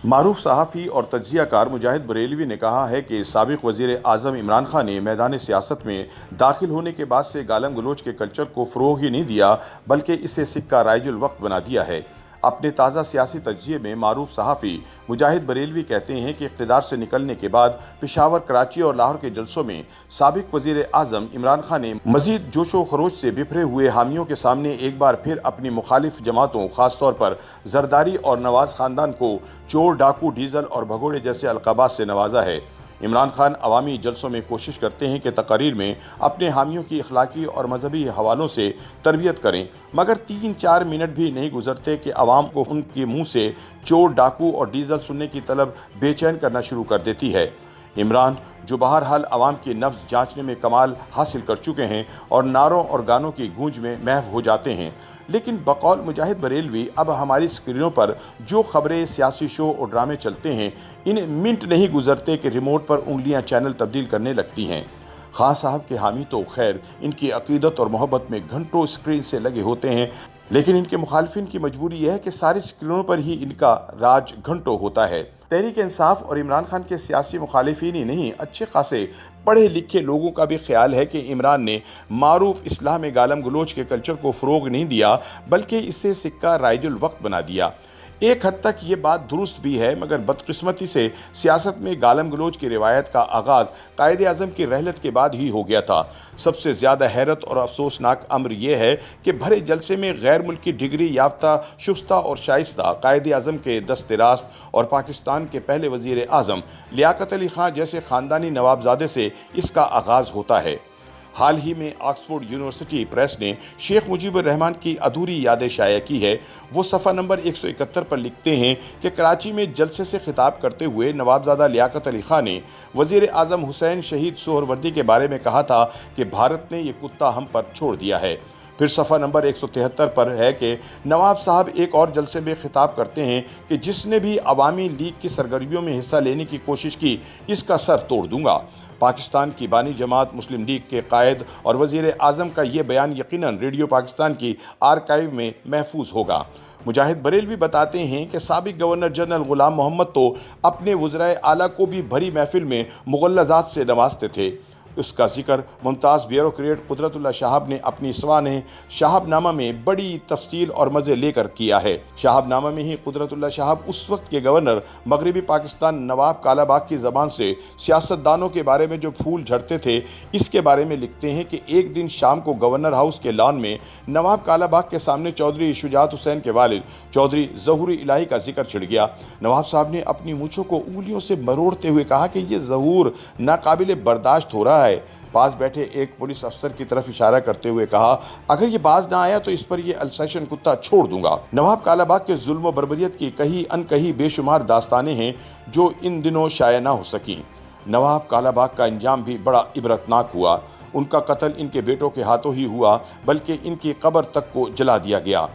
معروف صحافی اور تجزیہ کار مجاہد بریلوی نے کہا ہے کہ سابق وزیر اعظم عمران خان نے میدان سیاست میں داخل ہونے کے بعد سے گالم گلوچ کے کلچر کو فروغ ہی نہیں دیا بلکہ اسے سکہ رائج الوقت بنا دیا ہے۔ اپنے تازہ سیاسی تجزیے میں معروف صحافی مجاہد بریلوی کہتے ہیں کہ اقتدار سے نکلنے کے بعد پشاور، کراچی اور لاہور کے جلسوں میں سابق وزیر اعظم عمران خان نے مزید جوش و خروش سے بپھرے ہوئے حامیوں کے سامنے ایک بار پھر اپنی مخالف جماعتوں خاص طور پر زرداری اور نواز خاندان کو چور، ڈاکو، ڈیزل اور بھگوڑے جیسے القابات سے نوازا ہے۔ عمران خان عوامی جلسوں میں کوشش کرتے ہیں کہ تقاریر میں اپنے حامیوں کی اخلاقی اور مذہبی حوالوں سے تربیت کریں، مگر 3-4 منٹ بھی نہیں گزرتے کہ عوام کو ان کے منہ سے چور، ڈاکو اور ڈیزل سننے کی طلب بے چین کرنا شروع کر دیتی ہے۔ عمران، جو بہرحال عوام کی نبض جانچنے میں کمال حاصل کر چکے ہیں اور نعروں اور گانوں کی گونج میں محو ہو جاتے ہیں، لیکن بقول مجاہد بریلوی اب ہماری اسکرینوں پر جو خبریں، سیاسی شو اور ڈرامے چلتے ہیں، ان منٹ نہیں گزرتے کہ ریموٹ پر انگلیاں چینل تبدیل کرنے لگتی ہیں۔ خان صاحب کے حامی تو خیر ان کی عقیدت اور محبت میں گھنٹوں اسکرین سے لگے ہوتے ہیں، لیکن ان کے مخالفین کی مجبوری یہ ہے کہ ساری اسکرینوں پر ہی ان کا راج گھنٹوں ہوتا ہے۔ تحریک انصاف اور عمران خان کے سیاسی مخالفین ہی نہیں، اچھے خاصے پڑھے لکھے لوگوں کا بھی خیال ہے کہ عمران نے معروف اصلاح میں گالم گلوچ کے کلچر کو فروغ نہیں دیا بلکہ اسے سکہ رائج الوقت بنا دیا۔ ایک حد تک یہ بات درست بھی ہے، مگر بدقسمتی سے سیاست میں گالم گلوچ کی روایت کا آغاز قائد اعظم کی رحلت کے بعد ہی ہو گیا تھا۔ سب سے زیادہ حیرت اور افسوسناک امر یہ ہے کہ بھرے جلسے میں غیر ملکی ڈگری یافتہ، شستہ اور شائستہ قائد اعظم کے دست راست اور پاکستان کے پہلے وزیر اعظم لیاقت علی خان جیسے خاندانی نوابزادے سے اس کا آغاز ہوتا ہے۔ حال ہی میں آکسفورڈ یونیورسٹی پریس نے شیخ مجیب الرحمان کی ادھوری یادیں شائع کی ہے۔ وہ صفحہ نمبر 171 پر لکھتے ہیں کہ کراچی میں جلسے سے خطاب کرتے ہوئے نوابزادہ لیاقت علی خان نے وزیر اعظم حسین شہید سہروردی کے بارے میں کہا تھا کہ بھارت نے یہ کتا ہم پر چھوڑ دیا ہے۔ پھر صفحہ نمبر 173 پر ہے کہ نواب صاحب ایک اور جلسے میں خطاب کرتے ہیں کہ جس نے بھی عوامی لیگ کی سرگرمیوں میں حصہ لینے کی کوشش کی، اس کا سر توڑ دوں گا۔ پاکستان کی بانی جماعت مسلم لیگ کے قائد اور وزیر اعظم کا یہ بیان یقیناً ریڈیو پاکستان کی آرکائیو میں محفوظ ہوگا۔ مجاہد بریلوی بتاتے ہیں کہ سابق گورنر جنرل غلام محمد تو اپنے وزرائے اعلیٰ کو بھی بھری محفل میں مغلظات سے نوازتے تھے۔ اس کا ذکر ممتاز بیوروکریٹ قدرت اللہ شہاب نے اپنی سوانح شہاب نامہ میں بڑی تفصیل اور مزے لے کر کیا ہے۔ شہاب نامہ میں ہی قدرت اللہ شہاب اس وقت کے گورنر مغربی پاکستان نواب کالا باغ کی زبان سے سیاستدانوں کے بارے میں جو پھول جھڑتے تھے، اس کے بارے میں لکھتے ہیں کہ ایک دن شام کو گورنر ہاؤس کے لان میں نواب کالا باغ کے سامنے چودھری شجاعت حسین کے والد چودھری ظہور الہی کا ذکر چھڑ گیا۔ نواب صاحب نے اپنی مونچھوں کو انگلیوں سے مروڑتے ہوئے کہا کہ یہ ظہور ناقابل برداشت ہو رہا ہے۔ پاس بیٹھے ایک پولیس افسر کی طرف اشارہ کرتے ہوئے کہا، اگر یہ باز نہ آیا تو اس پر یہ السیشن کتا چھوڑ دوں گا۔ نواب کالا باغ کے ظلم و بربریت کی کہیں انکہی بے شمار داستانیں ہیں جو ان دنوں شائع نہ ہو سکیں۔ نواب کالا باغ کا انجام بھی بڑا عبرتناک ہوا۔ ان کا قتل ان کے بیٹوں کے ہاتھوں ہی ہوا، بلکہ ان کی قبر تک کو جلا دیا گیا۔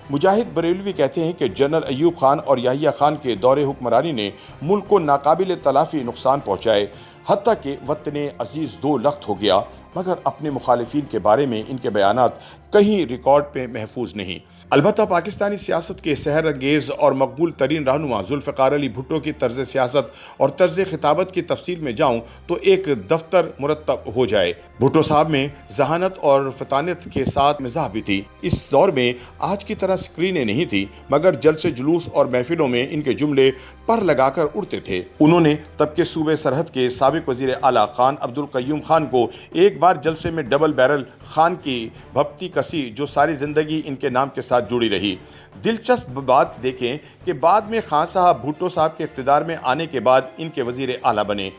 مجاہد بریلوی کہتے ہیں کہ جنرل ایوب خان اور یحییٰ خان کے دور حکمرانی نے ملک کو ناقابل تلافی نقصان پہنچائے، حتیٰ کہ وطن عزیز دو لخت ہو گیا، مگر اپنے مخالفین کے بارے میں ان کے بیانات کہیں ریکارڈ پہ محفوظ نہیں۔ البتہ پاکستانی سیاست کے سحر انگیز اور مقبول ترین رہنما ذوالفقار علی بھٹو کی طرز سیاست اور طرز خطابت کی تفصیل میں جاؤں تو ایک دفتر مرتب ہو جائے۔ بھٹو صاحب میں ذہانت اور فطانت کے ساتھ مزاح بھی تھی۔ اس دور میں آج کی طرح اسکرینیں نہیں تھی، مگر جلسے جلوس اور محفلوں میں ان کے جملے پر لگا کر اڑتے تھے۔ انہوں نے تب کے صوبے سرحد کے سابق وزیر اعلیٰ خان عبدالقیوم خان کو ایک بار جلسے میں ڈبل بیرل خان کی بھپتی کسی جو ساری زندگی ان کے نام کے ساتھ جڑی رہی۔ دلچسپ بات دیکھیں کہ بعد میں خان صاحب بھٹو صاحب کے اقتدار میں آنے کے بعد ان کے وزیر اعلیٰ بنے۔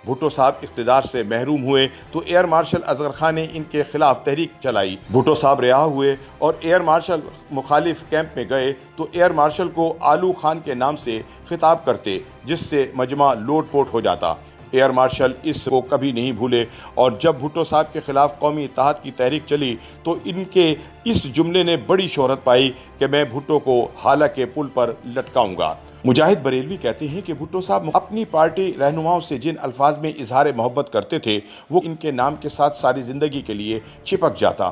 بھٹو صاحب اقتدار سے محروم ہوئے تو ایئر مارشل اصغر خان نے ان کے خلاف تحریک چلائی۔ بھٹو صاحب رہا ہوئے اور ایئر مارشل مخالف کیمپ میں گئے تو ایئر مارشل کو آلو خان کے نام سے خطاب کرتے، جس سے مجمع لوٹ پوٹ ہو جاتا۔ ایئر مارشل اس کو کبھی نہیں بھولے، اور جب بھٹو صاحب کے خلاف قومی اتحاد کی تحریک چلی تو ان کے اس جملے نے بڑی شہرت پائی کہ میں بھٹو کو ہالہ کے پل پر لٹکاؤں گا۔ مجاہد بریلوی کہتے ہیں کہ بھٹو صاحب اپنی پارٹی رہنماؤں سے جن الفاظ میں اظہار محبت کرتے تھے، وہ ان کے نام کے ساتھ ساری زندگی کے لیے چپک جاتا۔